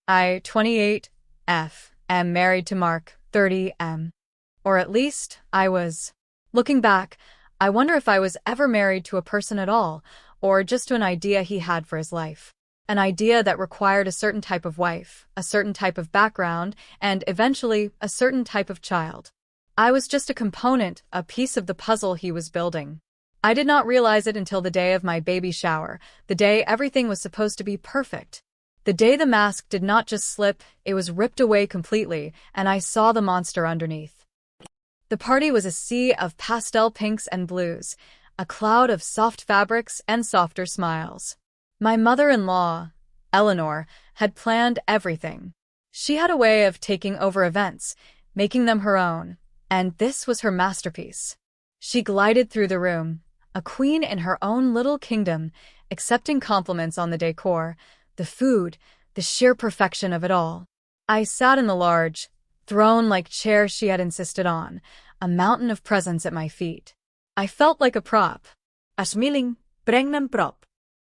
I, 28 F, am married to Mark, 30 M. Or at least, I was. Looking back, I wonder if I was ever married to a person at all, or just to an idea he had for his life. An idea that required a certain type of wife, a certain type of background, and eventually, a certain type of child. I was just a component, a piece of the puzzle he was building. I did not realize it until the day of my baby shower, the day everything was supposed to be perfect. The day the mask did not just slip, it was ripped away completely, and I saw the monster underneath. The party was a sea of pastel pinks and blues, a cloud of soft fabrics and softer smiles. My mother-in-law, Eleanor, had planned everything. She had a way of taking over events, making them her own, and this was her masterpiece. She glided through the room, a queen in her own little kingdom, accepting compliments on the decor, the food, the sheer perfection of it all. I sat in the large, throne-like chair she had insisted on, a mountain of presents at my feet. I felt like a prop. Asmiling, breng mijn prop.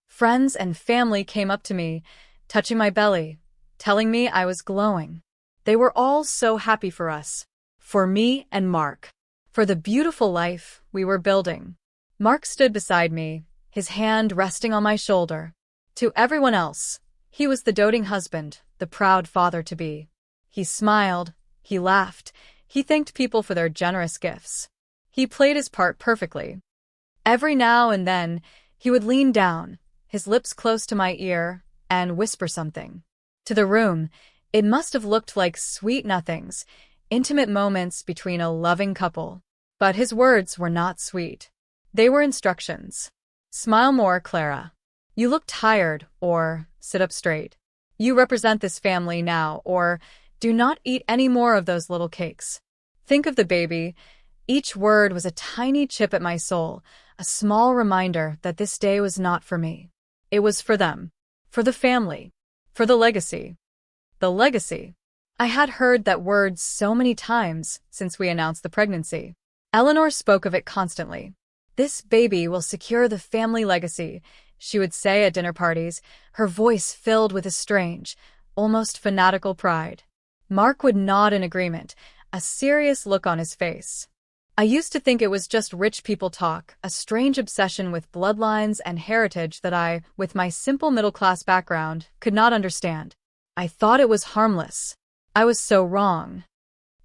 Friends and family came up to me, touching my belly, telling me I was glowing. They were all so happy for us. For me and Mark. For the beautiful life we were building. Mark stood beside me, his hand resting on my shoulder. To everyone else, he was the doting husband, the proud father-to-be. He smiled, he laughed, he thanked people for their generous gifts. He played his part perfectly. Every now and then, he would lean down, his lips close to my ear, and whisper something. To the room, it must have looked like sweet nothings, intimate moments between a loving couple. But his words were not sweet. They were instructions. Smile more, Clara. You look tired, or sit up straight. You represent this family now, or do not eat any more of those little cakes. Think of the baby. Each word was a tiny chip at my soul, a small reminder that this day was not for me. It was for them, for the family, for the legacy. The legacy. I had heard that word so many times since we announced the pregnancy. Eleanor spoke of it constantly. This baby will secure the family legacy, she would say at dinner parties, her voice filled with a strange, almost fanatical pride. Mark would nod in agreement, a serious look on his face. I used to think it was just rich people talk, a strange obsession with bloodlines and heritage that I, with my simple middle-class background, could not understand. I thought it was harmless. I was so wrong.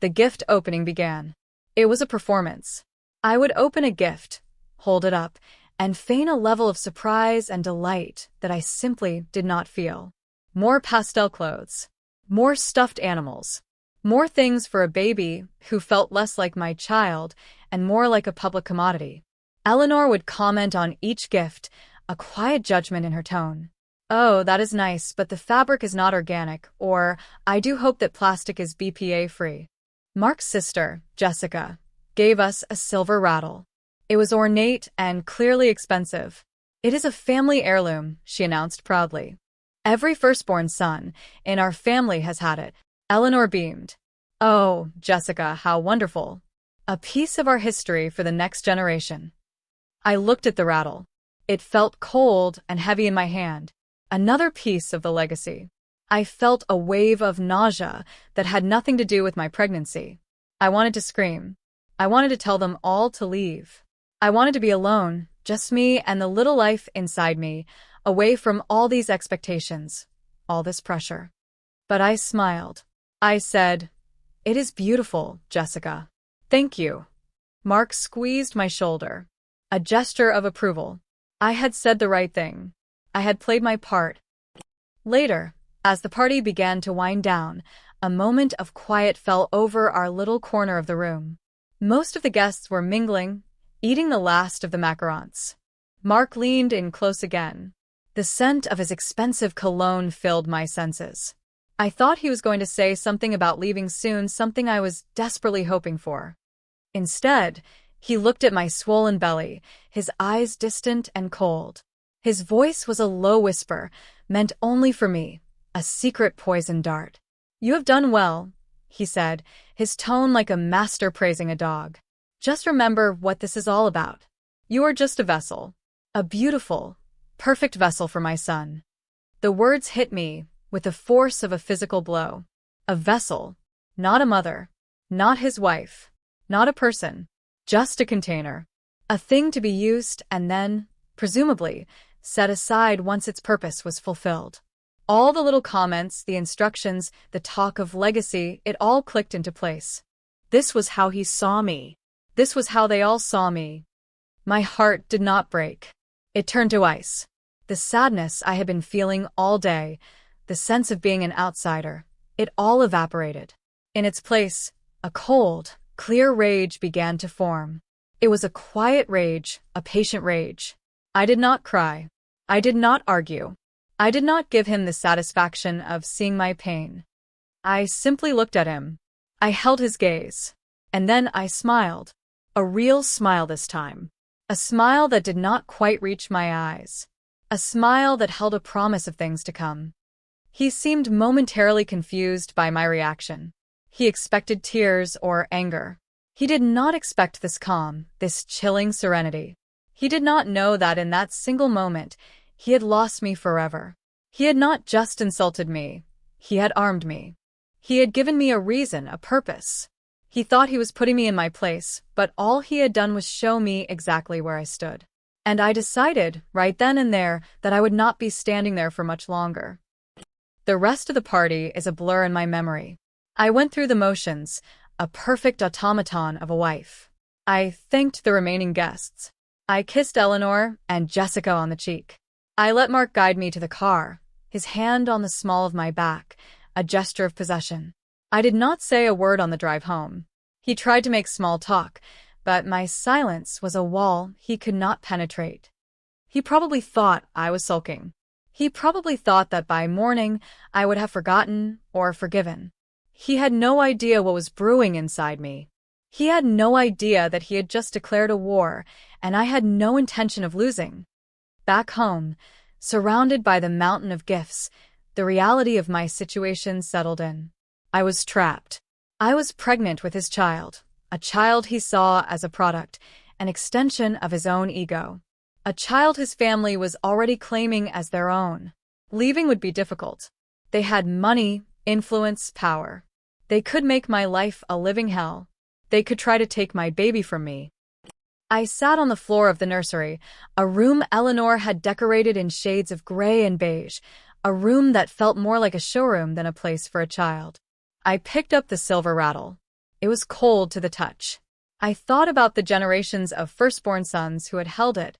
The gift opening began. It was a performance. I would open a gift, hold it up, and feign a level of surprise and delight that I simply did not feel. More pastel clothes. More stuffed animals. More things for a baby who felt less like my child and more like a public commodity. Eleanor would comment on each gift, a quiet judgment in her tone. Oh, that is nice, but the fabric is not organic, or I do hope that plastic is BPA-free. Mark's sister, Jessica, gave us a silver rattle. It was ornate and clearly expensive. It is a family heirloom, she announced proudly. Every firstborn son in our family has had it. Eleanor beamed. Oh, Jessica, how wonderful. A piece of our history for the next generation. I looked at the rattle. It felt cold and heavy in my hand. Another piece of the legacy. I felt a wave of nausea that had nothing to do with my pregnancy. I wanted to scream. I wanted to tell them all to leave. I wanted to be alone, just me and the little life inside me, away from all these expectations, all this pressure. But I smiled. I said, "It is beautiful, Jessica. Thank you." Mark squeezed my shoulder. A gesture of approval. I had said the right thing. I had played my part. Later, as the party began to wind down, a moment of quiet fell over our little corner of the room. Most of the guests were mingling, eating the last of the macarons. Mark leaned in close again. The scent of his expensive cologne filled my senses. I thought he was going to say something about leaving soon, something I was desperately hoping for. Instead, he looked at my swollen belly, his eyes distant and cold. His voice was a low whisper, meant only for me, a secret poison dart. "You have done well," he said, his tone like a master praising a dog. "Just remember what this is all about. You are just a vessel. A beautiful, perfect vessel for my son." The words hit me, with the force of a physical blow. A vessel, not a mother, not his wife, not a person, just a container. A thing to be used and then, presumably, set aside once its purpose was fulfilled. All the little comments, the instructions, the talk of legacy, it all clicked into place. This was how he saw me. This was how they all saw me. My heart did not break. It turned to ice. The sadness I had been feeling all day, the sense of being an outsider, it all evaporated. In its place, a cold, clear rage began to form. It was a quiet rage, a patient rage. I did not cry. I did not argue. I did not give him the satisfaction of seeing my pain. I simply looked at him. I held his gaze. And then I smiled. A real smile this time. A smile that did not quite reach my eyes. A smile that held a promise of things to come. He seemed momentarily confused by my reaction. He expected tears or anger. He did not expect this calm, this chilling serenity. He did not know that in that single moment, he had lost me forever. He had not just insulted me. He had armed me. He had given me a reason, a purpose. He thought he was putting me in my place, but all he had done was show me exactly where I stood. And I decided, right then and there, that I would not be standing there for much longer. The rest of the party is a blur in my memory. I went through the motions, a perfect automaton of a wife. I thanked the remaining guests. I kissed Eleanor and Jessica on the cheek. I let Mark guide me to the car, his hand on the small of my back, a gesture of possession. I did not say a word on the drive home. He tried to make small talk, but my silence was a wall he could not penetrate. He probably thought I was sulking. He probably thought that by morning I would have forgotten or forgiven. He had no idea what was brewing inside me. He had no idea that he had just declared a war, and I had no intention of losing. Back home, surrounded by the mountain of gifts, the reality of my situation settled in. I was trapped. I was pregnant with his child, a child he saw as a product, an extension of his own ego. A child his family was already claiming as their own. Leaving would be difficult. They had money, influence, power. They could make my life a living hell. They could try to take my baby from me. I sat on the floor of the nursery, a room Eleanor had decorated in shades of gray and beige, a room that felt more like a showroom than a place for a child. I picked up the silver rattle. It was cold to the touch. I thought about the generations of firstborn sons who had held it.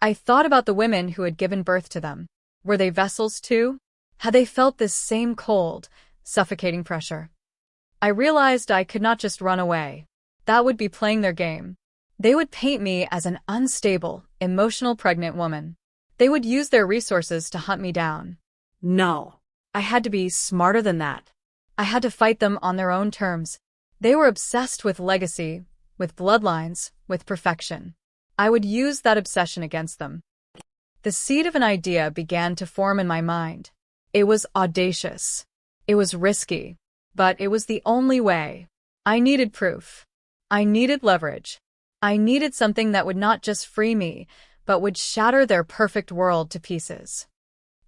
I thought about the women who had given birth to them. Were they vessels too? Had they felt this same cold, suffocating pressure? I realized I could not just run away. That would be playing their game. They would paint me as an unstable, emotional pregnant woman. They would use their resources to hunt me down. No. I had to be smarter than that. I had to fight them on their own terms. They were obsessed with legacy, with bloodlines, with perfection. I would use that obsession against them. The seed of an idea began to form in my mind. It was audacious. It was risky. But it was the only way. I needed proof. I needed leverage. I needed something that would not just free me, but would shatter their perfect world to pieces.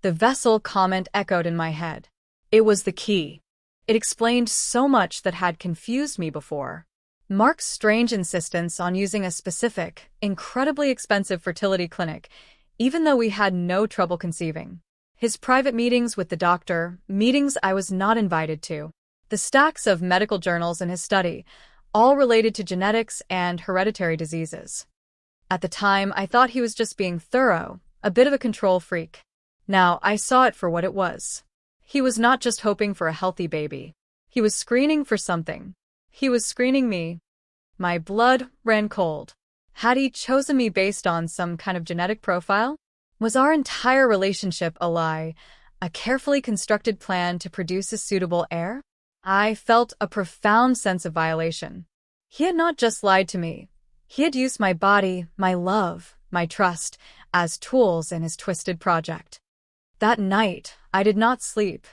The vessel comment echoed in my head. It was the key. It explained so much that had confused me before. Mark's strange insistence on using a specific, incredibly expensive fertility clinic, even though we had no trouble conceiving. His private meetings with the doctor, meetings I was not invited to. The stacks of medical journals in his study, all related to genetics and hereditary diseases. At the time, I thought he was just being thorough, a bit of a control freak. Now, I saw it for what it was. He was not just hoping for a healthy baby. He was screening for something. He was screening me. My blood ran cold. Had he chosen me based on some kind of genetic profile? Was our entire relationship a lie, a carefully constructed plan to produce a suitable heir? I felt a profound sense of violation. He had not just lied to me. He had used my body, my love, my trust, as tools in his twisted project. That night, I did not sleep.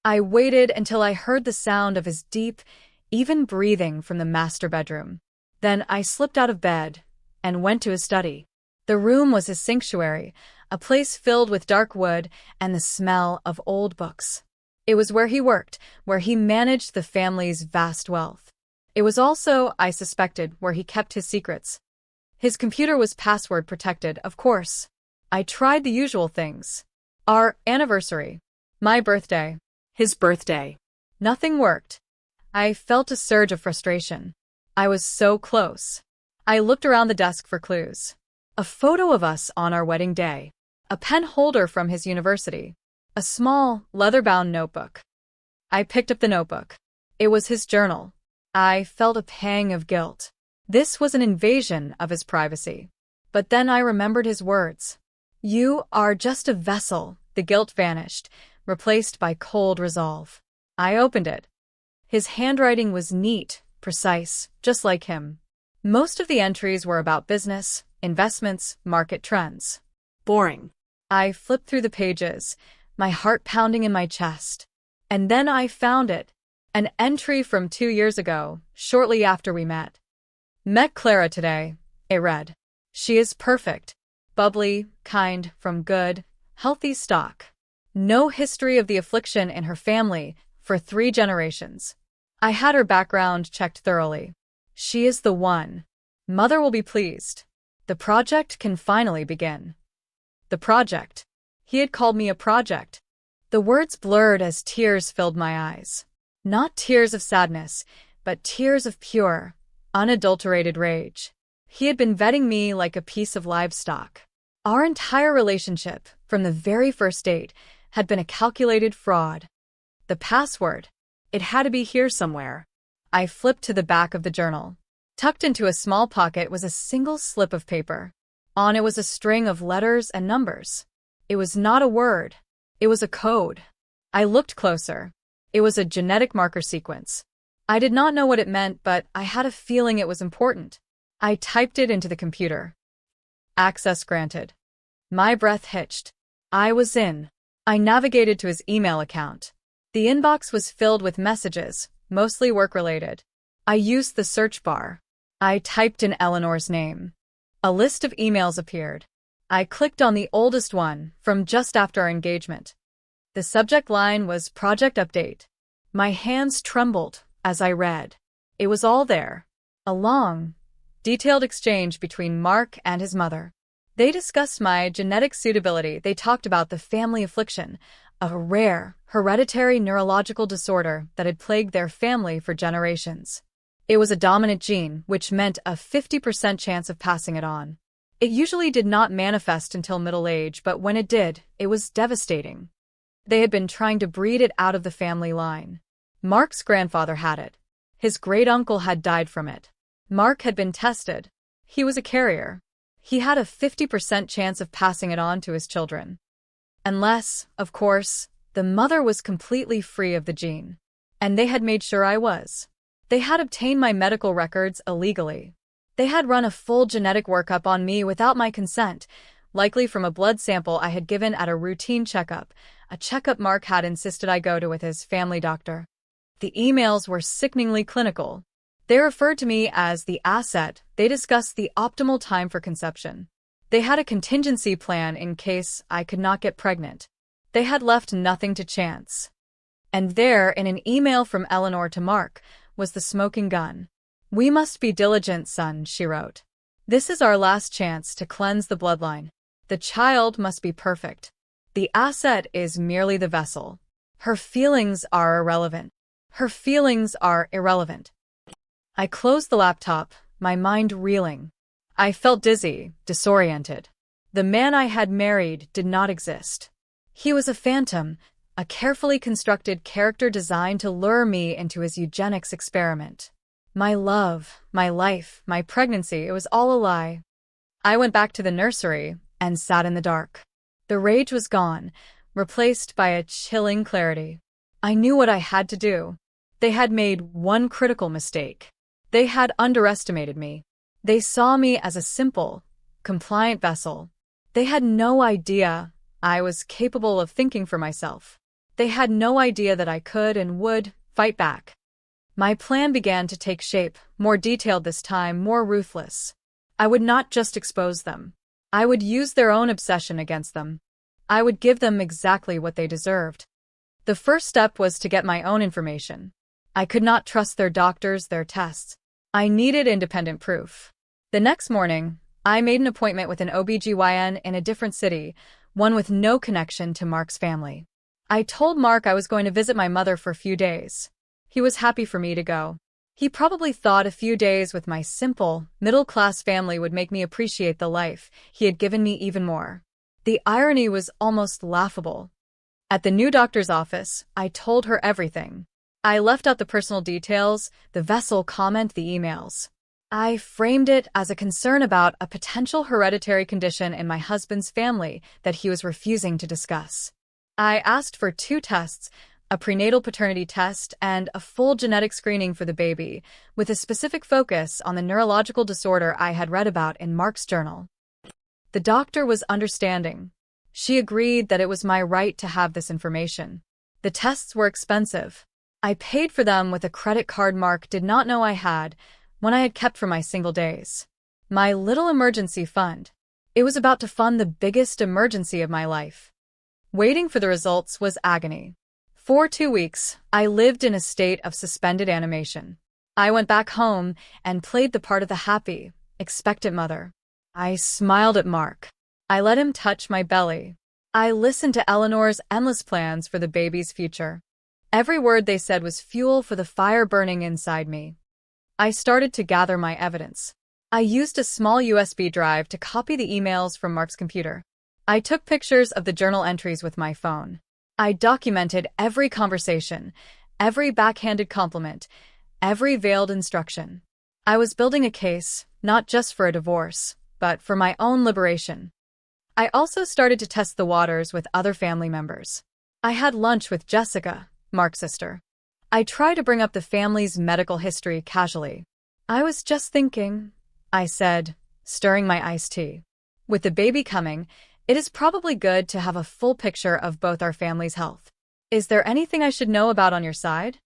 I waited until I heard the sound of his deep, even breathing from the master bedroom. Then I slipped out of bed and went to his study. The room was his sanctuary, a place filled with dark wood and the smell of old books. It was where he worked, where he managed the family's vast wealth. It was also, I suspected, where he kept his secrets. His computer was password protected, of course. I tried the usual things. Our anniversary. My birthday. His birthday. Nothing worked. I felt a surge of frustration. I was so close. I looked around the desk for clues. A photo of us on our wedding day. A pen holder from his university. A small, leather-bound notebook. I picked up the notebook. It was his journal. I felt a pang of guilt. This was an invasion of his privacy. But then I remembered his words. You are just a vessel. The guilt vanished, replaced by cold resolve. I opened it. His handwriting was neat, precise, just like him. Most of the entries were about business, investments, market trends. Boring. I flipped through the pages, my heart pounding in my chest. And then I found it. An entry from 2 years ago, shortly after we met. Met Clara today, it read. She is perfect. Bubbly, kind, from good, healthy stock. No history of the affliction in her family for 3 generations. I had her background checked thoroughly. She is the one. Mother will be pleased. The project can finally begin. The project. He had called me a project. The words blurred as tears filled my eyes. Not tears of sadness, but tears of pure, unadulterated rage. He had been vetting me like a piece of livestock. Our entire relationship, from the very first date, had been a calculated fraud. The password. It had to be here somewhere. I flipped to the back of the journal. Tucked into a small pocket was a single slip of paper. On it was a string of letters and numbers. It was not a word. It was a code. I looked closer. It was a genetic marker sequence. I did not know what it meant, but I had a feeling it was important. I typed it into the computer. Access granted. My breath hitched. I was in. I navigated to his email account. The inbox was filled with messages, mostly work-related. I used the search bar. I typed in Eleanor's name. A list of emails appeared. I clicked on the oldest one, from just after our engagement. The subject line was Project Update. My hands trembled as I read. It was all there. A long, detailed exchange between Mark and his mother. They discussed my genetic suitability. They talked about the family affliction, a rare, hereditary neurological disorder that had plagued their family for generations. It was a dominant gene, which meant a 50% chance of passing it on. It usually did not manifest until middle age, but when it did, it was devastating. They had been trying to breed it out of the family line. Mark's grandfather had it. His great-uncle had died from it. Mark had been tested. He was a carrier. He had a 50% chance of passing it on to his children. Unless, of course, the mother was completely free of the gene. And they had made sure I was. They had obtained my medical records illegally. They had run a full genetic workup on me without my consent, likely from a blood sample I had given at a routine checkup, a checkup Mark had insisted I go to with his family doctor. The emails were sickeningly clinical. They referred to me as the asset. They discussed the optimal time for conception. They had a contingency plan in case I could not get pregnant. They had left nothing to chance. And there, in an email from Eleanor to Mark, was the smoking gun. We must be diligent, son, she wrote. This is our last chance to cleanse the bloodline. The child must be perfect. The asset is merely the vessel. Her feelings are irrelevant. Her feelings are irrelevant. I closed the laptop, my mind reeling. I felt dizzy, disoriented. The man I had married did not exist. He was a phantom, a carefully constructed character designed to lure me into his eugenics experiment. My love, my life, my pregnancy, it was all a lie. I went back to the nursery and sat in the dark. The rage was gone, replaced by a chilling clarity. I knew what I had to do. They had made one critical mistake. They had underestimated me. They saw me as a simple, compliant vessel. They had no idea I was capable of thinking for myself. They had no idea that I could and would fight back. My plan began to take shape, more detailed this time, more ruthless. I would not just expose them. I would use their own obsession against them. I would give them exactly what they deserved. The first step was to get my own information. I could not trust their doctors, their tests. I needed independent proof. The next morning, I made an appointment with an OBGYN in a different city, one with no connection to Mark's family. I told Mark I was going to visit my mother for a few days. He was happy for me to go. He probably thought a few days with my simple, middle-class family would make me appreciate the life he had given me even more. The irony was almost laughable. At the new doctor's office, I told her everything. I left out the personal details, the vessel comment, the emails. I framed it as a concern about a potential hereditary condition in my husband's family that he was refusing to discuss. I asked for 2 tests, a prenatal paternity test and a full genetic screening for the baby, with a specific focus on the neurological disorder I had read about in Mark's journal. The doctor was understanding. She agreed that it was my right to have this information. The tests were expensive. I paid for them with a credit card Mark did not know I had, one I had kept for my single days. My little emergency fund. It was about to fund the biggest emergency of my life. Waiting for the results was agony. For 2 weeks, I lived in a state of suspended animation. I went back home and played the part of the happy, expectant mother. I smiled at Mark. I let him touch my belly. I listened to Eleanor's endless plans for the baby's future. Every word they said was fuel for the fire burning inside me. I started to gather my evidence. I used a small USB drive to copy the emails from Mark's computer. I took pictures of the journal entries with my phone. I documented every conversation, every backhanded compliment, every veiled instruction. I was building a case, not just for a divorce, but for my own liberation. I also started to test the waters with other family members. I had lunch with Jessica, Mark's sister. I tried to bring up the family's medical history casually. I was just thinking, I said, stirring my iced tea. With the baby coming, it is probably good to have a full picture of both our family's health. Is there anything I should know about on your side?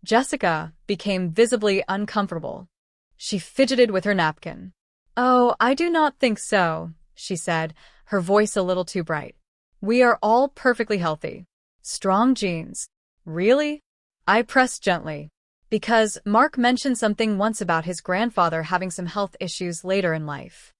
Jessica became visibly uncomfortable. She fidgeted with her napkin. Oh, I do not think so, she said, her voice a little too bright. We are all perfectly healthy. Strong genes. Really? I pressed gently. Because Mark mentioned something once about his grandfather having some health issues later in life.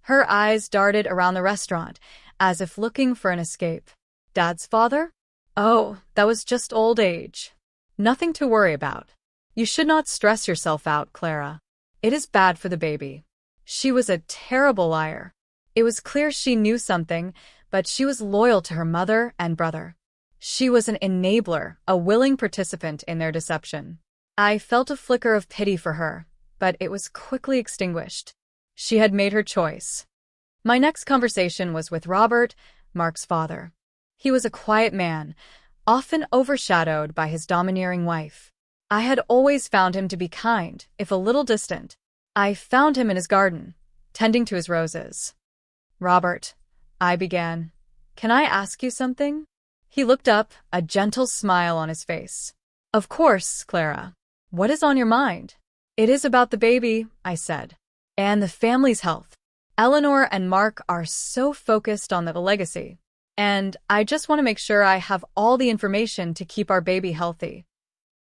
Her eyes darted around the restaurant, as if looking for an escape. Dad's father? Oh, that was just old age. Nothing to worry about. You should not stress yourself out, Clara. It is bad for the baby. She was a terrible liar. It was clear she knew something, but she was loyal to her mother and brother. She was an enabler, a willing participant in their deception. I felt a flicker of pity for her, but it was quickly extinguished. She had made her choice. My next conversation was with Robert, Mark's father. He was a quiet man, often overshadowed by his domineering wife. I had always found him to be kind, if a little distant. I found him in his garden, tending to his roses. Robert, I began, can I ask you something? He looked up, a gentle smile on his face. Of course, Clara. What is on your mind? It is about the baby, I said. And the family's health. Eleanor and Mark are so focused on the legacy. And I just want to make sure I have all the information to keep our baby healthy.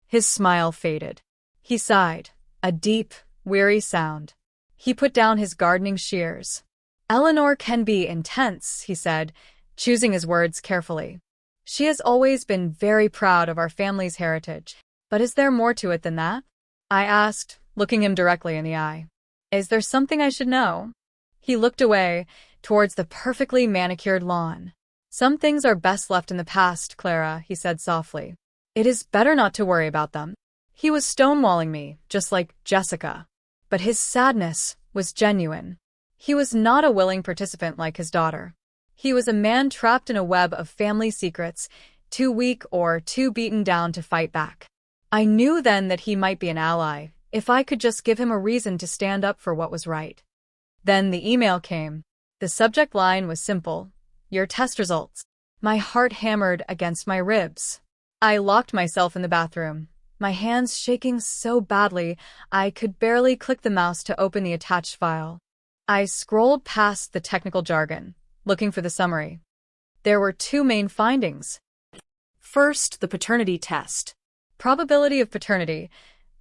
His smile faded. He sighed, a deep, weary sound. He put down his gardening shears. Eleanor can be intense, he said, choosing his words carefully. She has always been very proud of our family's heritage. But is there more to it than that? I asked, looking him directly in the eye. Is there something I should know? He looked away, towards the perfectly manicured lawn. Some things are best left in the past, Clara, he said softly. It is better not to worry about them. He was stonewalling me, just like Jessica. But his sadness was genuine. He was not a willing participant like his daughter. He was a man trapped in a web of family secrets, too weak or too beaten down to fight back. I knew then that he might be an ally, if I could just give him a reason to stand up for what was right. Then the email came. The subject line was simple. Your test results. My heart hammered against my ribs. I locked myself in the bathroom, my hands shaking so badly I could barely click the mouse to open the attached file. I scrolled past the technical jargon, looking for the summary. There were 2 main findings. First, the paternity test. Probability of paternity,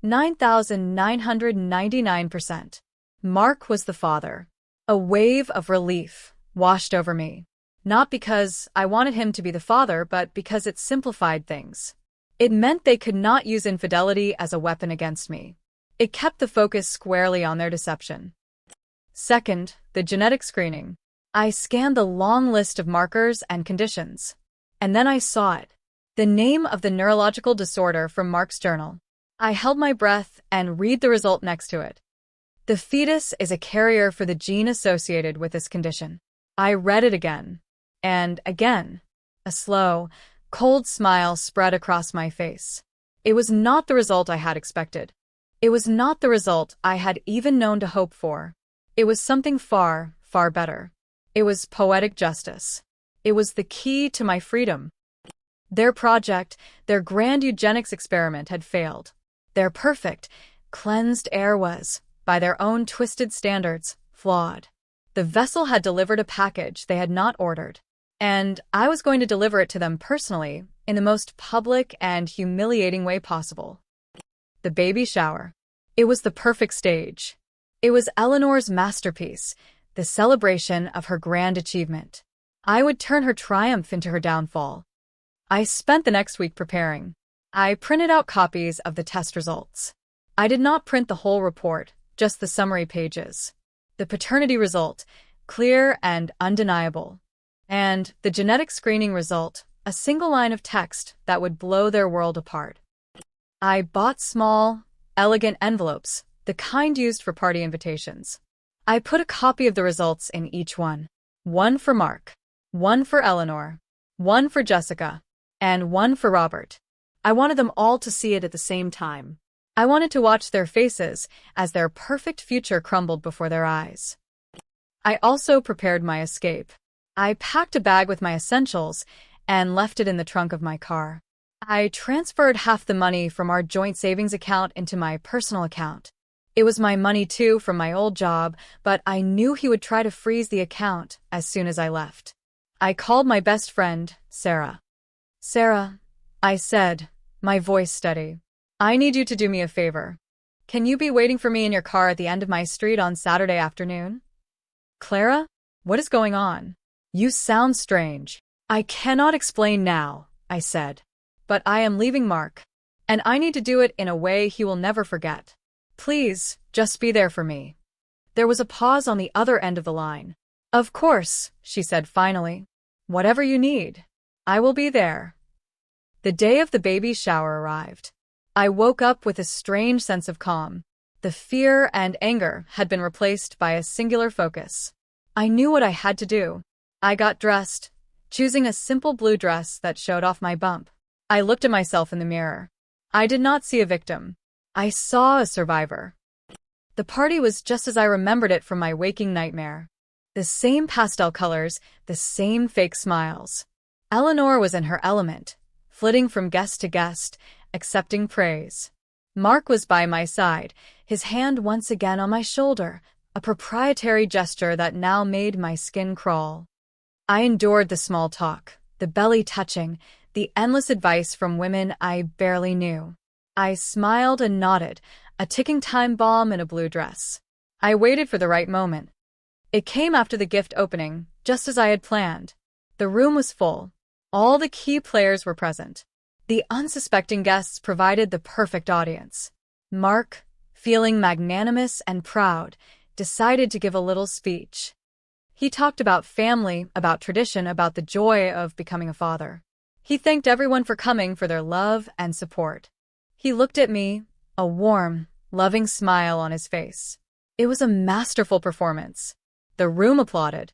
9,999%. Mark was the father. A wave of relief washed over me. Not because I wanted him to be the father, but because it simplified things. It meant they could not use infidelity as a weapon against me. It kept the focus squarely on their deception. Second, the genetic screening. I scanned the long list of markers and conditions. And then I saw it. The name of the neurological disorder from Mark's journal. I held my breath and read the result next to it. The fetus is a carrier for the gene associated with this condition. I read it again. And again. A slow, cold smile spread across my face. It was not the result I had expected. It was not the result I had even known to hope for. It was something far, far better. It was poetic justice. It was the key to my freedom. Their project, their grand eugenics experiment had failed. Their perfect, cleansed air was, by their own twisted standards, flawed. The vessel had delivered a package they had not ordered. And I was going to deliver it to them personally, in the most public and humiliating way possible. The baby shower. It was the perfect stage. It was Eleanor's masterpiece, the celebration of her grand achievement. I would turn her triumph into her downfall. I spent the next week preparing. I printed out copies of the test results. I did not print the whole report, just the summary pages. The paternity result, clear and undeniable. And the genetic screening result, a single line of text that would blow their world apart. I bought small, elegant envelopes, the kind used for party invitations. I put a copy of the results in each one. One for Mark, one for Eleanor, one for Jessica, and one for Robert. I wanted them all to see it at the same time. I wanted to watch their faces as their perfect future crumbled before their eyes. I also prepared my escape. I packed a bag with my essentials and left it in the trunk of my car. I transferred half the money from our joint savings account into my personal account. It was my money too from my old job, but I knew he would try to freeze the account as soon as I left. I called my best friend, Sarah. "Sarah," I said, my voice steady, "I need you to do me a favor. Can you be waiting for me in your car at the end of my street on Saturday afternoon?" "Clara? What is going on? You sound strange." "I cannot explain now," I said. "But I am leaving Mark. And I need to do it in a way he will never forget. Please, just be there for me." There was a pause on the other end of the line. "Of course," she said finally. "Whatever you need. I will be there." The day of the baby shower arrived. I woke up with a strange sense of calm. The fear and anger had been replaced by a singular focus. I knew what I had to do. I got dressed, choosing a simple blue dress that showed off my bump. I looked at myself in the mirror. I did not see a victim. I saw a survivor. The party was just as I remembered it from my waking nightmare. The same pastel colors, the same fake smiles. Eleanor was in her element, flitting from guest to guest, accepting praise. Mark was by my side, his hand once again on my shoulder, a proprietary gesture that now made my skin crawl. I endured the small talk, the belly touching, the endless advice from women I barely knew. I smiled and nodded, a ticking time bomb in a blue dress. I waited for the right moment. It came after the gift opening, just as I had planned. The room was full. All the key players were present. The unsuspecting guests provided the perfect audience. Mark, feeling magnanimous and proud, decided to give a little speech. He talked about family, about tradition, about the joy of becoming a father. He thanked everyone for coming, for their love and support. He looked at me, a warm, loving smile on his face. It was a masterful performance. The room applauded.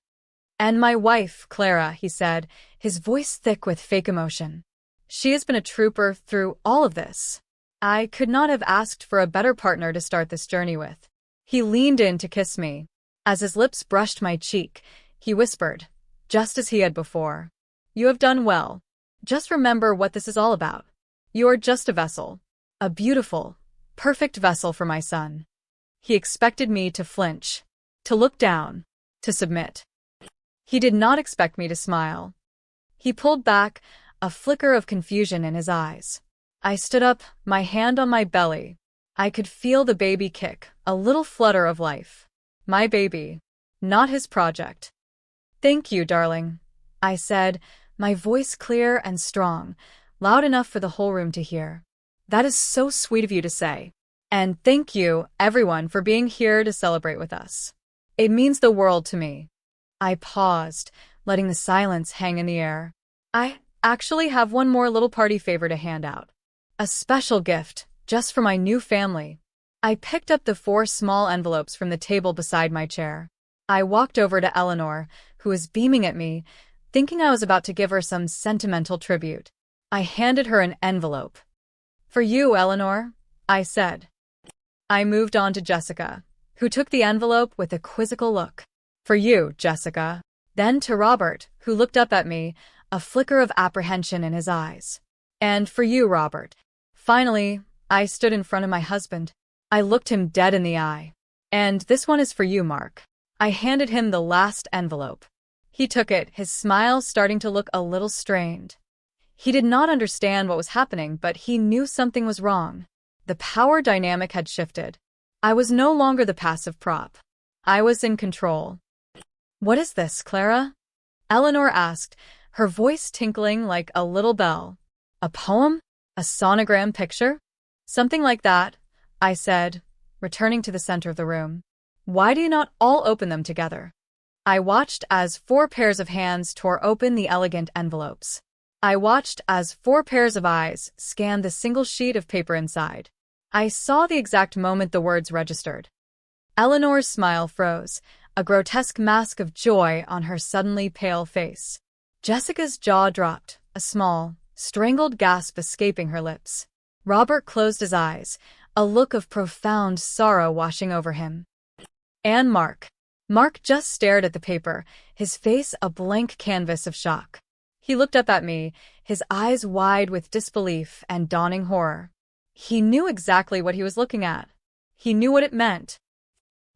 "And my wife, Clara," he said, his voice thick with fake emotion. "She has been a trooper through all of this. I could not have asked for a better partner to start this journey with." He leaned in to kiss me. As his lips brushed my cheek, he whispered, just as he had before, "You have done well. Just remember what this is all about. You are just a vessel. A beautiful, perfect vessel for my son." He expected me to flinch, to look down, to submit. He did not expect me to smile. He pulled back, a flicker of confusion in his eyes. I stood up, my hand on my belly. I could feel the baby kick, a little flutter of life. My baby, not his project. Thank you, darling, I said, my voice clear and strong, loud enough for the whole room to hear. That is so sweet of you to say. And thank you, everyone, for being here to celebrate with us. It means the world to me. I paused, letting the silence hang in the air. I actually have one more little party favor to hand out. A special gift, just for my new family. I picked up the 4 small envelopes from the table beside my chair. I walked over to Eleanor, who was beaming at me, thinking I was about to give her some sentimental tribute. I handed her an envelope. For you, Eleanor, I said. I moved on to Jessica, who took the envelope with a quizzical look. For you, Jessica. Then to Robert, who looked up at me, a flicker of apprehension in his eyes. And for you, Robert. Finally, I stood in front of my husband. I looked him dead in the eye. And this one is for you, Mark. I handed him the last envelope. He took it, his smile starting to look a little strained. He did not understand what was happening, but he knew something was wrong. The power dynamic had shifted. I was no longer the passive prop. I was in control. What is this, Clara? Eleanor asked, her voice tinkling like a little bell. A poem? A sonogram picture? Something like that, I said, returning to the center of the room. Why do you not all open them together? I watched as 4 pairs of hands tore open the elegant envelopes. I watched as 4 pairs of eyes scanned the single sheet of paper inside. I saw the exact moment the words registered. Eleanor's smile froze, a grotesque mask of joy on her suddenly pale face. Jessica's jaw dropped, a small, strangled gasp escaping her lips. Robert closed his eyes, a look of profound sorrow washing over him. And Mark. Mark just stared at the paper, his face a blank canvas of shock. He looked up at me, his eyes wide with disbelief and dawning horror. He knew exactly what he was looking at. He knew what it meant.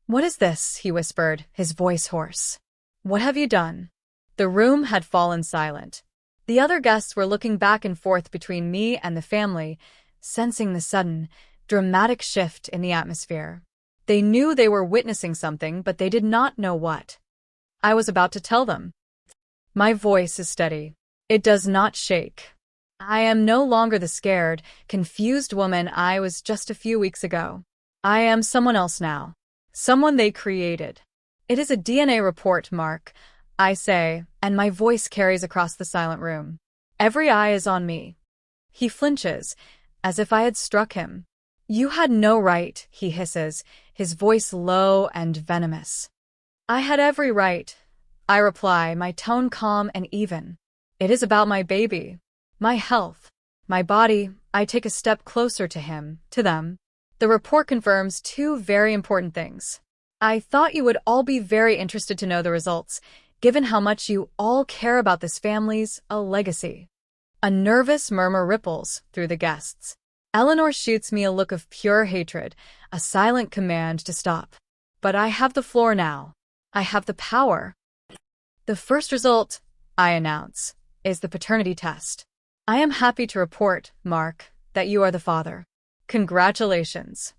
What is this? He whispered, his voice hoarse. What have you done? The room had fallen silent. The other guests were looking back and forth between me and the family, sensing the sudden, dramatic shift in the atmosphere. They knew they were witnessing something, but they did not know what. I was about to tell them. My voice is steady. It does not shake. I am no longer the scared, confused woman I was just a few weeks ago. I am someone else now. Someone they created. It is a DNA report, Mark, I say, and my voice carries across the silent room. Every eye is on me. He flinches, as if I had struck him. You had no right, he hisses, his voice low and venomous. I had every right, I reply, my tone calm and even. It is about my baby, my health, my body. I take a step closer to him, to them. The report confirms 2 very important things. I thought you would all be very interested to know the results, given how much you all care about this family's legacy. A nervous murmur ripples through the guests. Eleanor shoots me a look of pure hatred, a silent command to stop. But I have the floor now. I have the power. The first result, I announce, is the paternity test. I am happy to report, Mark, that you are the father. Congratulations.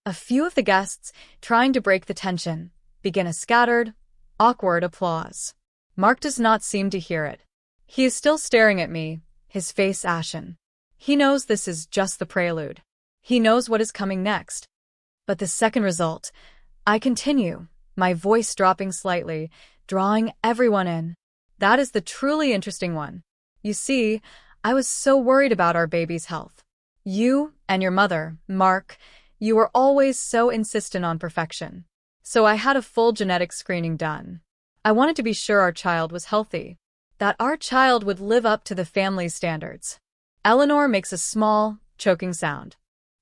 A few of the guests, trying to break the tension, begin a scattered, awkward applause. Mark does not seem to hear it. He is still staring at me, his face ashen. He knows this is just the prelude. He knows what is coming next. But the second result, I continue, my voice dropping slightly, drawing everyone in. That is the truly interesting one. You see, I was so worried about our baby's health. You and your mother, Mark, you were always so insistent on perfection. So I had a full genetic screening done. I wanted to be sure our child was healthy, that our child would live up to the family's standards. Eleanor makes a small, choking sound.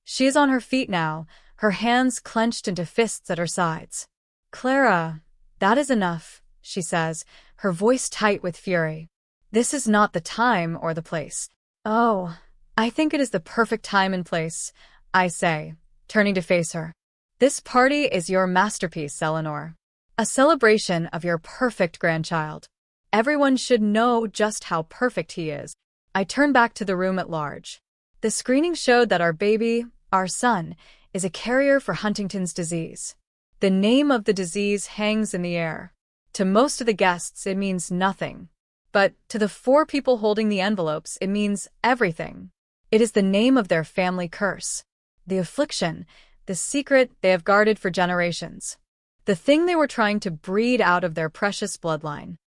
She is on her feet now, her hands clenched into fists at her sides. Clara, that is enough, she says, her voice tight with fury. This is not the time or the place. Oh, I think it is the perfect time and place, I say, turning to face her. This party is your masterpiece, Eleanor. A celebration of your perfect grandchild. Everyone should know just how perfect he is. I turned back to the room at large. The screening showed that our baby, our son, is a carrier for Huntington's disease. The name of the disease hangs in the air. To most of the guests, it means nothing. But to the 4 people holding the envelopes, it means everything. It is the name of their family curse. The affliction, the secret they have guarded for generations. The thing they were trying to breed out of their precious bloodline.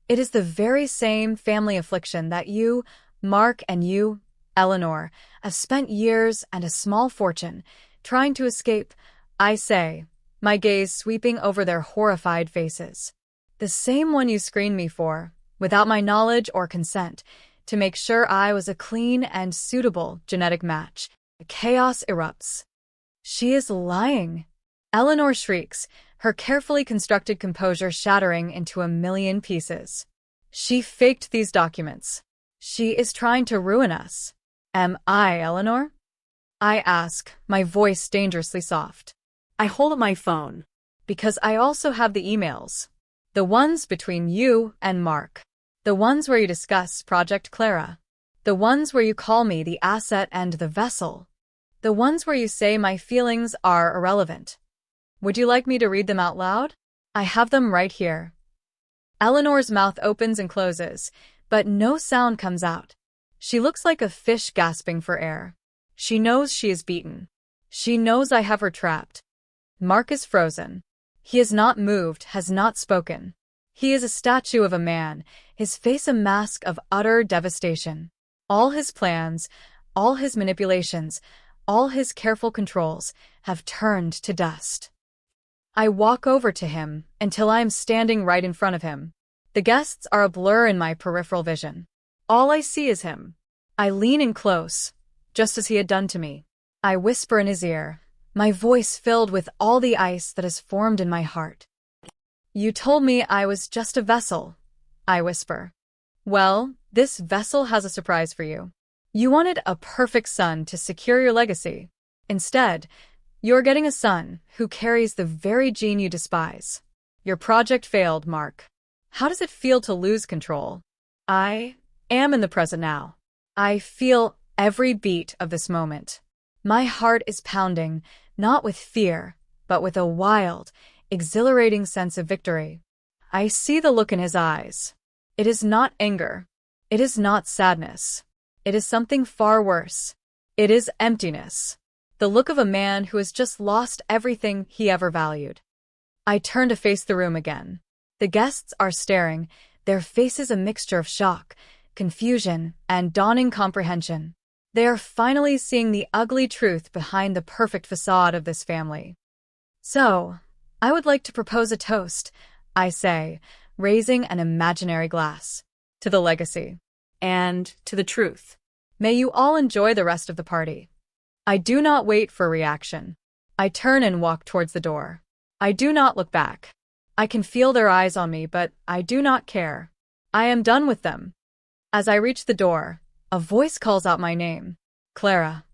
It is the very same family affliction that you, Mark, and you, Eleanor, have spent years and a small fortune trying to escape, I say, my gaze sweeping over their horrified faces. The same one you screened me for, without my knowledge or consent, to make sure I was a clean and suitable genetic match. Chaos erupts. She is lying. Eleanor shrieks, her carefully constructed composure shattering into a million pieces. She faked these documents. She is trying to ruin us. Am I, Eleanor? I ask, my voice dangerously soft. I hold up my phone. Because I also have the emails. The ones between you and Mark. The ones where you discuss Project Clara. The ones where you call me the asset and the vessel. The ones where you say my feelings are irrelevant. Would you like me to read them out loud? I have them right here. Eleanor's mouth opens and closes, but no sound comes out. She looks like a fish gasping for air. She knows she is beaten. She knows I have her trapped. Mark is frozen. He has not moved, has not spoken. He is a statue of a man, his face a mask of utter devastation. All his plans, all his manipulations, all his careful controls have turned to dust. I walk over to him until I am standing right in front of him. The guests are a blur in my peripheral vision. All I see is him. I lean in close, just as he had done to me. I whisper in his ear, my voice filled with all the ice that has formed in my heart. You told me I was just a vessel, I whisper. Well, this vessel has a surprise for you. You wanted a perfect son to secure your legacy. Instead, you're getting a son who carries the very gene you despise. Your project failed, Mark. How does it feel to lose control? I am in the present now. I feel every beat of this moment. My heart is pounding, not with fear, but with a wild, exhilarating sense of victory. I see the look in his eyes. It is not anger. It is not sadness. It is something far worse. It is emptiness. The look of a man who has just lost everything he ever valued. I turn to face the room again. The guests are staring, their faces a mixture of shock, confusion, and dawning comprehension. They are finally seeing the ugly truth behind the perfect facade of this family. So, I would like to propose a toast, I say, raising an imaginary glass. To the legacy. And to the truth. May you all enjoy the rest of the party. I do not wait for reaction. I turn and walk towards the door. I do not look back. I can feel their eyes on me, but I do not care. I am done with them. As I reach the door, a voice calls out my name. Clara.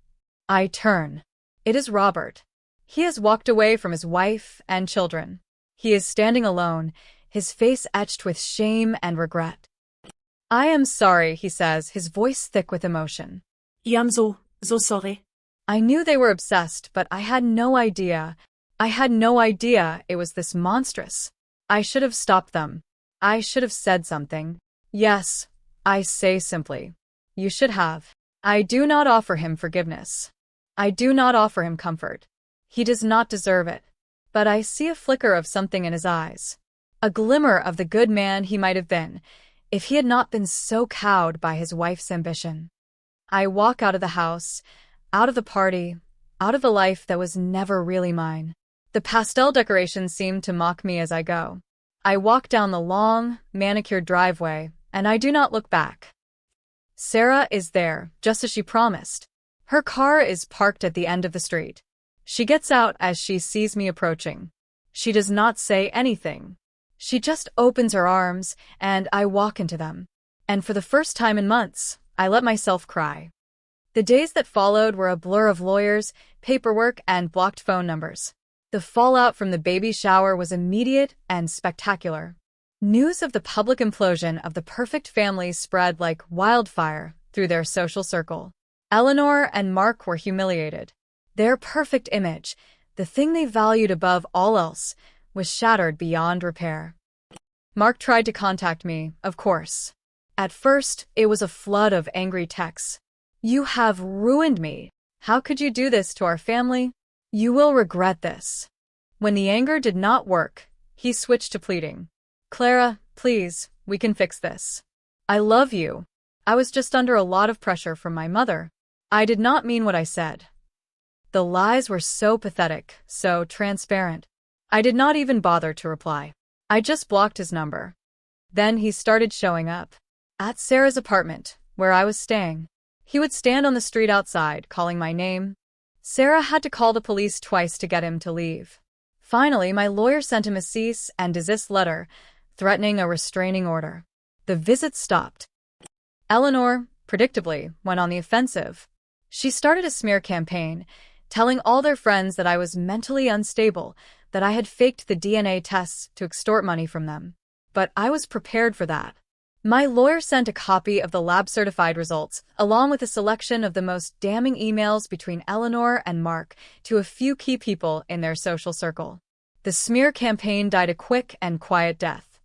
I turn. It is Robert. He has walked away from his wife and children. He is standing alone, his face etched with shame and regret. I am sorry, he says, his voice thick with emotion. I'm so sorry. I knew they were obsessed, but I had no idea. It was this monstrous. I should have stopped them. I should have said something. Yes, I say simply. You should have. I do not offer him forgiveness. I do not offer him comfort. He does not deserve it. But I see a flicker of something in his eyes. A glimmer of the good man he might have been, if he had not been so cowed by his wife's ambition. I walk out of the house, out of the party, out of the life that was never really mine. The pastel decorations seem to mock me as I go. I walk down the long, manicured driveway, and I do not look back. Sarah is there, just as she promised. Her car is parked at the end of the street. She gets out as she sees me approaching. She does not say anything. She just opens her arms, and I walk into them. And for the first time in months, I let myself cry. The days that followed were a blur of lawyers, paperwork, and blocked phone numbers. The fallout from the baby shower was immediate and spectacular. News of the public implosion of the perfect family spread like wildfire through their social circle. Eleanor and Mark were humiliated. Their perfect image, the thing they valued above all else, was shattered beyond repair. Mark tried to contact me, of course. At first, it was a flood of angry texts. "You have ruined me. How could you do this to our family? You will regret this." When the anger did not work, he switched to pleading. "Clara, please, we can fix this. I love you. I was just under a lot of pressure from my mother. I did not mean what I said." The lies were so pathetic, so transparent. I did not even bother to reply. I just blocked his number. Then he started showing up. At Sarah's apartment, where I was staying. He would stand on the street outside, calling my name. Sarah had to call the police twice to get him to leave. Finally, my lawyer sent him a cease and desist letter, threatening a restraining order. The visit stopped. Eleanor, predictably, went on the offensive. She started a smear campaign, telling all their friends that I was mentally unstable, that I had faked the DNA tests to extort money from them. But I was prepared for that. My lawyer sent a copy of the lab-certified results, along with a selection of the most damning emails between Eleanor and Mark, to a few key people in their social circle. The smear campaign died a quick and quiet death.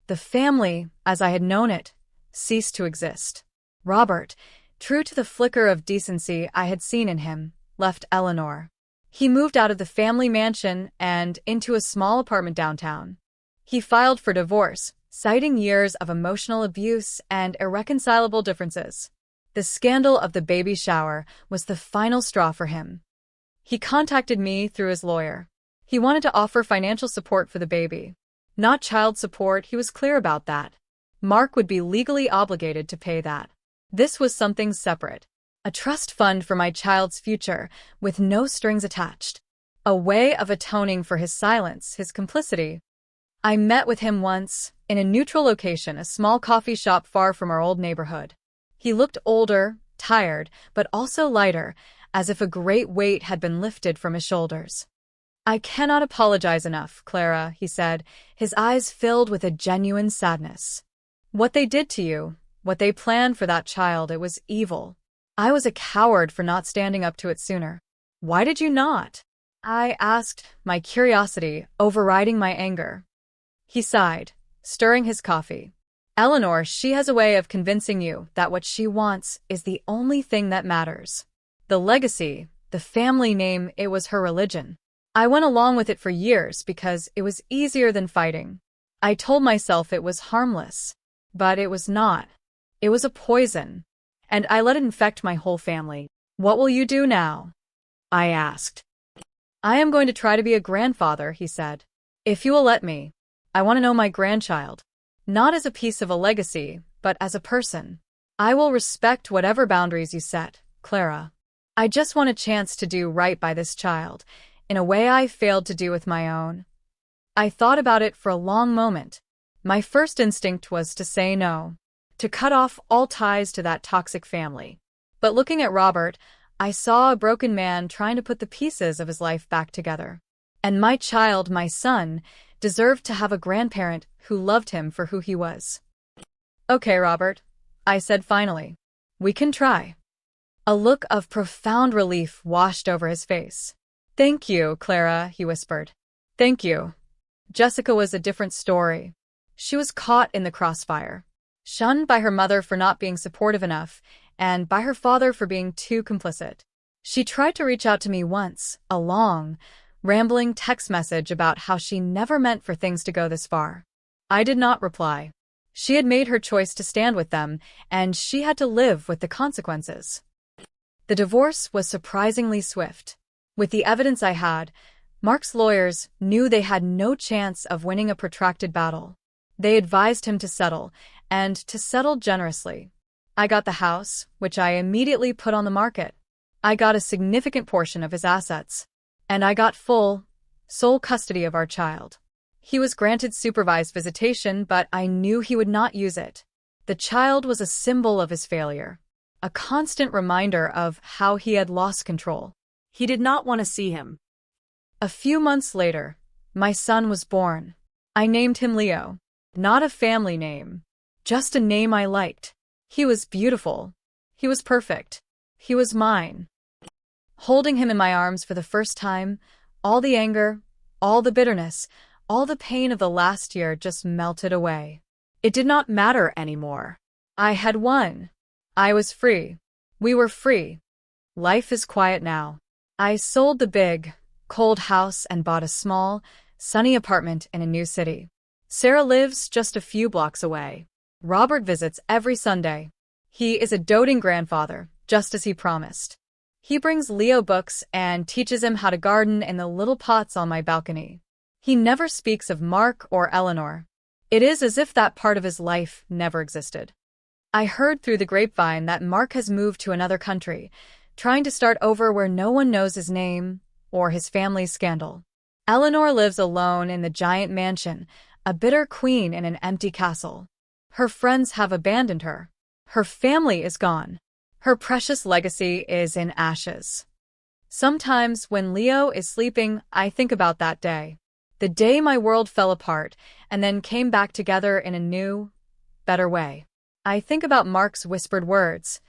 The family, as I had known it, ceased to exist. Robert, true to the flicker of decency I had seen in him, left Eleanor. He moved out of the family mansion and into a small apartment downtown. He filed for divorce, citing years of emotional abuse and irreconcilable differences. The scandal of the baby shower was the final straw for him. He contacted me through his lawyer. He wanted to offer financial support for the baby. Not child support, he was clear about that. Mark would be legally obligated to pay that. This was something separate. A trust fund for my child's future, with no strings attached. A way of atoning for his silence, his complicity. I met with him once, in a neutral location, a small coffee shop far from our old neighborhood. He looked older, tired, but also lighter, as if a great weight had been lifted from his shoulders. "I cannot apologize enough, Clara," he said, his eyes filled with a genuine sadness. "What they did to you, what they planned for that child, it was evil. I was a coward for not standing up to it sooner." "Why did you not?" I asked, my curiosity overriding my anger. He sighed, stirring his coffee. "Eleanor, she has a way of convincing you that what she wants is the only thing that matters. The legacy, the family name, it was her religion. I went along with it for years because it was easier than fighting. I told myself it was harmless. But it was not. It was a poison. And I let it infect my whole family. What will you do now?" I asked. "I am going to try to be a grandfather," he said. "If you will let me. I want to know my grandchild. Not as a piece of a legacy, but as a person. I will respect whatever boundaries you set, Clara. I just want a chance to do right by this child, in a way I failed to do with my own." I thought about it for a long moment. My first instinct was to say no, to cut off all ties to that toxic family. But looking at Robert, I saw a broken man trying to put the pieces of his life back together. And my child, my son, deserved to have a grandparent who loved him for who he was. "Okay, Robert," I said finally. "We can try." A look of profound relief washed over his face. "Thank you, Clara," he whispered. "Thank you." Jessica was a different story. She was caught in the crossfire. Shunned by her mother for not being supportive enough, and by her father for being too complicit. She tried to reach out to me once, a long, rambling text message about how she never meant for things to go this far. I did not reply. She had made her choice to stand with them, and she had to live with the consequences. The divorce was surprisingly swift. With the evidence I had, Mark's lawyers knew they had no chance of winning a protracted battle. They advised him to settle, and to settle generously. I got the house, which I immediately put on the market. I got a significant portion of his assets. And I got sole custody of our child. He was granted supervised visitation, but I knew he would not use it. The child was a symbol of his failure, a constant reminder of how he had lost control. He did not want to see him. A few months later, my son was born. I named him Leo. Not a family name, just a name I liked. He was beautiful. He was perfect. He was mine. Holding him in my arms for the first time, all the anger, all the bitterness, all the pain of the last year just melted away. It did not matter anymore. I had won. I was free. We were free. Life is quiet now. I sold the big, cold house and bought a small, sunny apartment in a new city. Sarah lives just a few blocks away. Robert visits every Sunday. He is a doting grandfather, just as he promised. He brings Leo books and teaches him how to garden in the little pots on my balcony. He never speaks of Mark or Eleanor. It is as if that part of his life never existed. I heard through the grapevine that Mark has moved to another country, trying to start over where no one knows his name or his family's scandal. Eleanor lives alone in the giant mansion, a bitter queen in an empty castle. Her friends have abandoned her. Her family is gone. Her precious legacy is in ashes. Sometimes when Leo is sleeping, I think about that day. The day my world fell apart and then came back together in a new, better way. I think about Mark's whispered words.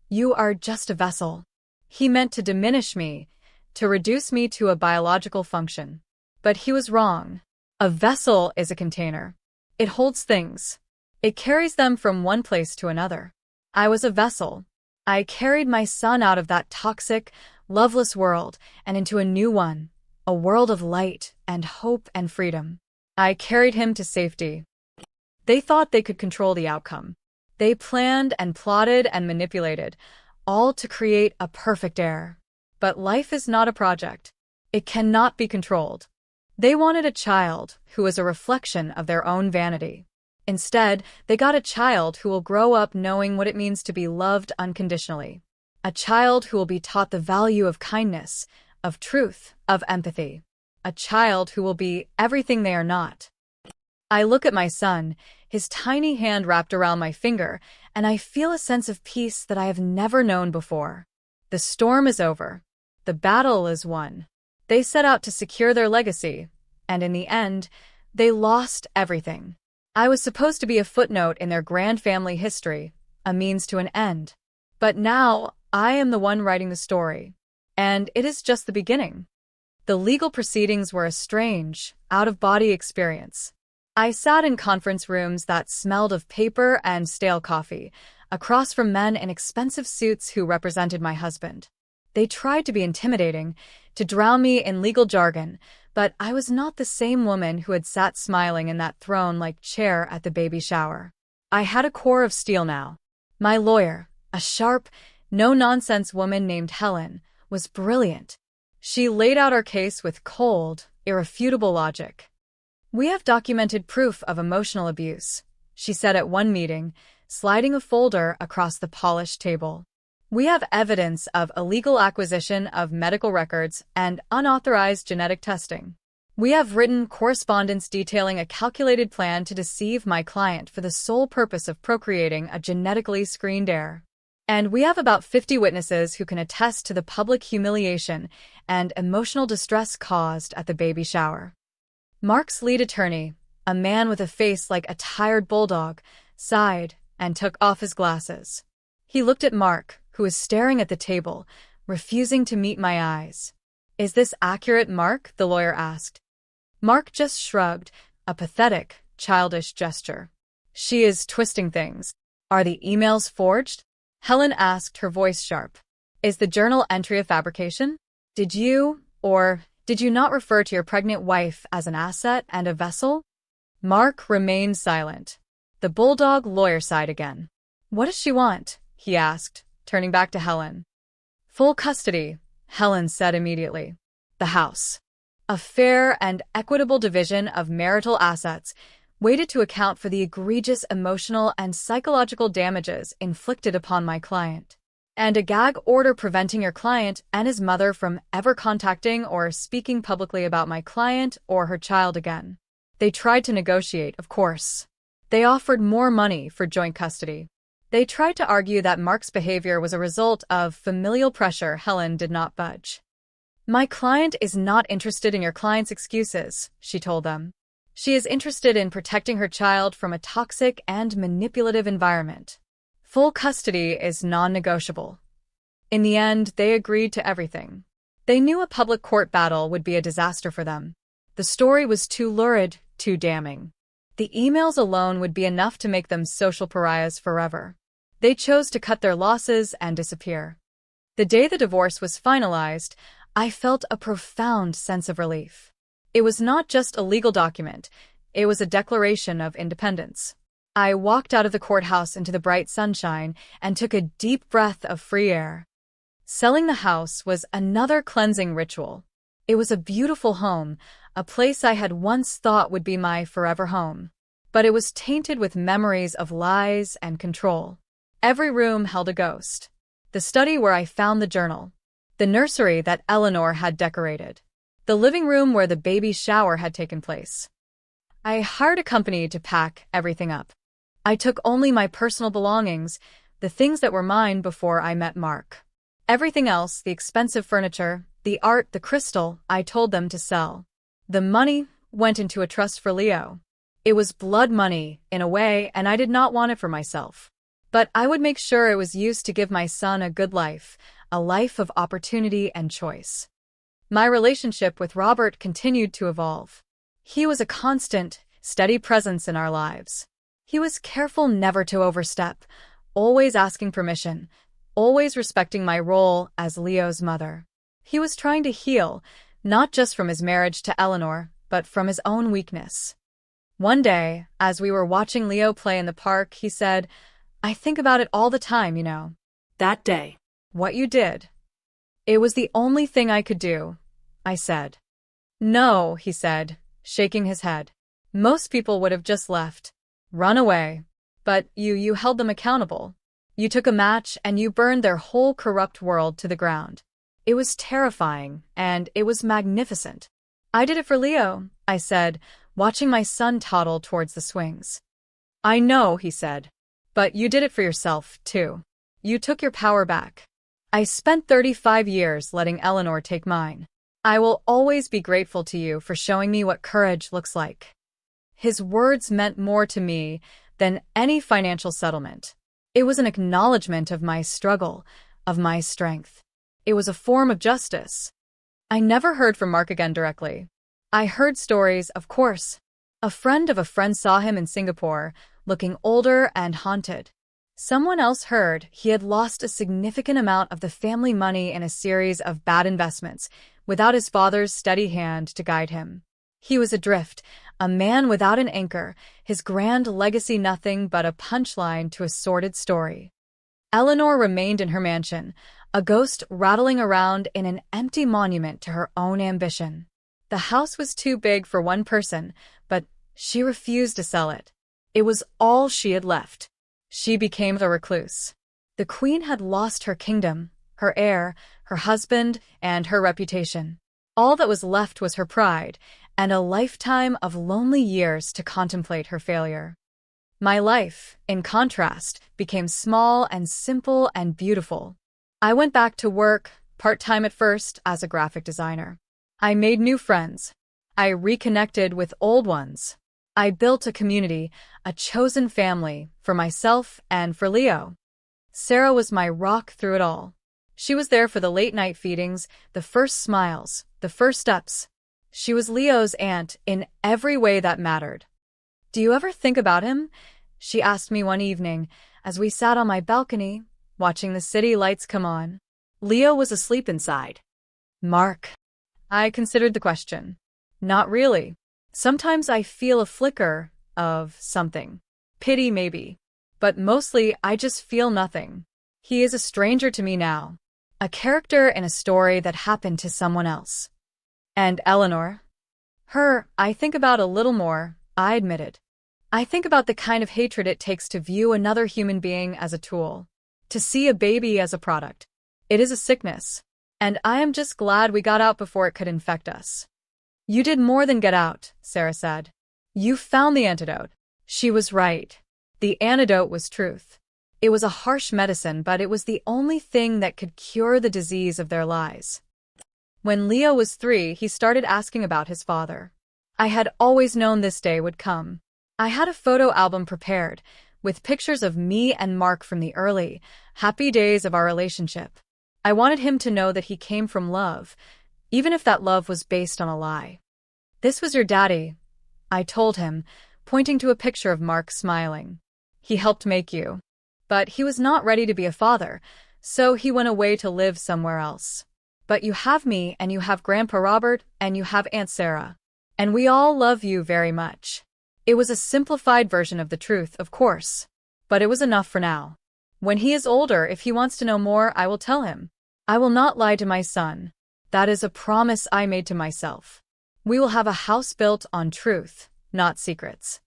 You are just a vessel. He meant to diminish me, to reduce me to a biological function. But he was wrong. A vessel is a container. It holds things. It carries them from one place to another. I was a vessel. I carried my son out of that toxic, loveless world and into a new one, a world of light and hope and freedom. I carried him to safety. They thought they could control the outcome. They planned and plotted and manipulated, all to create a perfect heir. But life is not a project. It cannot be controlled. They wanted a child who was a reflection of their own vanity. Instead, they got a child who will grow up knowing what it means to be loved unconditionally. A child who will be taught the value of kindness, of truth, of empathy. A child who will be everything they are not. I look at my son, his tiny hand wrapped around my finger, and I feel a sense of peace that I have never known before. The storm is over. The battle is won. They set out to secure their legacy, and in the end, they lost everything. I was supposed to be a footnote in their grand family history, a means to an end. But now, I am the one writing the story. And it is just the beginning. The legal proceedings were a strange, out-of-body experience. I sat in conference rooms that smelled of paper and stale coffee, across from men in expensive suits who represented my husband. They tried to be intimidating, to drown me in legal jargon, but I was not the same woman who had sat smiling in that throne-like chair at the baby shower. I had a core of steel now. My lawyer, a sharp, no-nonsense woman named Helen, was brilliant. She laid out our case with cold, irrefutable logic. We have documented proof of emotional abuse, she said at one meeting, sliding a folder across the polished table. We have evidence of illegal acquisition of medical records and unauthorized genetic testing. We have written correspondence detailing a calculated plan to deceive my client for the sole purpose of procreating a genetically screened heir. And we have about 50 witnesses who can attest to the public humiliation and emotional distress caused at the baby shower. Mark's lead attorney, a man with a face like a tired bulldog, sighed and took off his glasses. He looked at Mark, who was staring at the table, refusing to meet my eyes. Is this accurate, Mark? The lawyer asked. Mark just shrugged, a pathetic, childish gesture. She is twisting things. Are the emails forged? Helen asked, her voice sharp. Is the journal entry a fabrication? Did you not refer to your pregnant wife as an asset and a vessel? Mark remained silent. The bulldog lawyer sighed again. What does she want? He asked, turning back to Helen. Full custody, Helen said immediately. The house. A fair and equitable division of marital assets, waited to account for the egregious emotional and psychological damages inflicted upon my client. And a gag order preventing your client and his mother from ever contacting or speaking publicly about my client or her child again. They tried to negotiate, of course. They offered more money for joint custody. They tried to argue that Mark's behavior was a result of familial pressure. Helen did not budge. My client is not interested in your client's excuses, she told them. She is interested in protecting her child from a toxic and manipulative environment. Full custody is non-negotiable. In the end, they agreed to everything. They knew a public court battle would be a disaster for them. The story was too lurid, too damning. The emails alone would be enough to make them social pariahs forever. They chose to cut their losses and disappear. The day the divorce was finalized, I felt a profound sense of relief. It was not just a legal document, it was a declaration of independence. I walked out of the courthouse into the bright sunshine and took a deep breath of free air. Selling the house was another cleansing ritual. It was a beautiful home, a place I had once thought would be my forever home. But it was tainted with memories of lies and control. Every room held a ghost. The study where I found the journal. The nursery that Eleanor had decorated. The living room where the baby shower had taken place. I hired a company to pack everything up. I took only my personal belongings, the things that were mine before I met Mark. Everything else, the expensive furniture, the art, the crystal, I told them to sell. The money went into a trust for Leo. It was blood money, in a way, and I did not want it for myself. But I would make sure it was used to give my son a good life, a life of opportunity and choice. My relationship with Robert continued to evolve. He was a constant, steady presence in our lives. He was careful never to overstep, always asking permission, always respecting my role as Leo's mother. He was trying to heal, not just from his marriage to Eleanor, but from his own weakness. One day, as we were watching Leo play in the park, he said, "I think about it all the time, you know." That day. "What you did." "It was the only thing I could do," I said. "No," he said, shaking his head. "Most people would have just left. Run away. But you held them accountable. You took a match and you burned their whole corrupt world to the ground. It was terrifying, and it was magnificent." "I did it for Leo," I said, watching my son toddle towards the swings. "I know," he said. "But you did it for yourself, too. You took your power back. I spent 35 years letting Eleanor take mine. I will always be grateful to you for showing me what courage looks like." His words meant more to me than any financial settlement. It was an acknowledgement of my struggle, of my strength. It was a form of justice. I never heard from Mark again directly. I heard stories, of course. A friend of a friend saw him in Singapore, looking older and haunted. Someone else heard he had lost a significant amount of the family money in a series of bad investments, without his father's steady hand to guide him. He was adrift, a man without an anchor, his grand legacy nothing but a punchline to a sordid story. Eleanor remained in her mansion, a ghost rattling around in an empty monument to her own ambition. The house was too big for one person, but she refused to sell it. It was all she had left. She became the recluse. The queen had lost her kingdom, her heir, her husband, and her reputation. All that was left was her pride, and a lifetime of lonely years to contemplate her failure. My life, in contrast, became small and simple and beautiful. I went back to work, part-time at first, as a graphic designer. I made new friends. I reconnected with old ones. I built a community, a chosen family, for myself and for Leo. Sarah was my rock through it all. She was there for the late-night feedings, the first smiles, the first steps. She was Leo's aunt in every way that mattered. "Do you ever think about him?" she asked me one evening, as we sat on my balcony, watching the city lights come on. Leo was asleep inside. "Mark." I considered the question. "Not really. Sometimes I feel a flicker of something. Pity, maybe. But mostly, I just feel nothing. He is a stranger to me now. A character in a story that happened to someone else." "And Eleanor?" "Her, I think about a little more," I admitted. "I think about the kind of hatred it takes to view another human being as a tool. To see a baby as a product. It is a sickness. And I am just glad we got out before it could infect us." "You did more than get out," Sarah said. "You found the antidote." She was right. The antidote was truth. It was a harsh medicine, but it was the only thing that could cure the disease of their lies. When Leo was 3, he started asking about his father. I had always known this day would come. I had a photo album prepared, with pictures of me and Mark from the early, happy days of our relationship. I wanted him to know that he came from love, even if that love was based on a lie. "This was your daddy," I told him, pointing to a picture of Mark smiling. "He helped make you." But he was not ready to be a father, so he went away to live somewhere else. "But you have me, and you have Grandpa Robert, and you have Aunt Sarah. And we all love you very much." It was a simplified version of the truth, of course. But it was enough for now. When he is older, if he wants to know more, I will tell him. I will not lie to my son. That is a promise I made to myself. We will have a house built on truth, not secrets.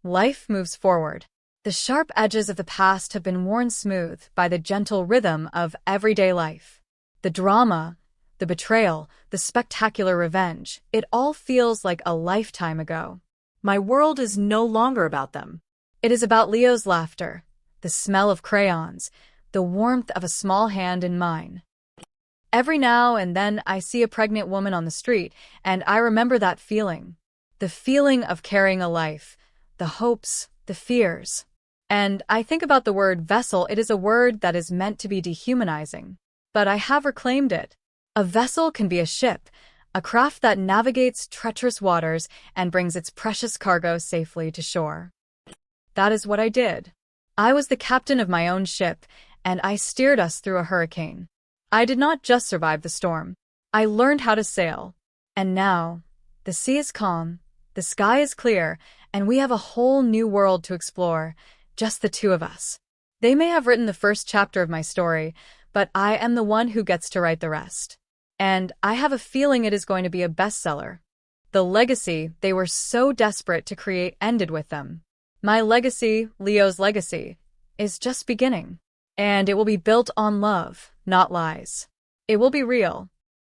Life moves forward. The sharp edges of the past have been worn smooth by the gentle rhythm of everyday life. The drama, the betrayal, the spectacular revenge, it all feels like a lifetime ago. My world is no longer about them. It is about Leo's laughter, the smell of crayons, the warmth of a small hand in mine. Every now and then I see a pregnant woman on the street, and I remember that feeling. The feeling of carrying a life, the hopes, the fears. And I think about the word vessel. It is a word that is meant to be dehumanizing. But I have reclaimed it. A vessel can be a ship, a craft that navigates treacherous waters and brings its precious cargo safely to shore. That is what I did. I was the captain of my own ship, and I steered us through a hurricane. I did not just survive the storm. I learned how to sail. And now, the sea is calm, the sky is clear, and we have a whole new world to explore, just the two of us. They may have written the first chapter of my story, but I am the one who gets to write the rest. And I have a feeling it is going to be a bestseller. The legacy they were so desperate to create ended with them. My legacy, Leo's legacy, is just beginning. And it will be built on love, not lies. It will be real.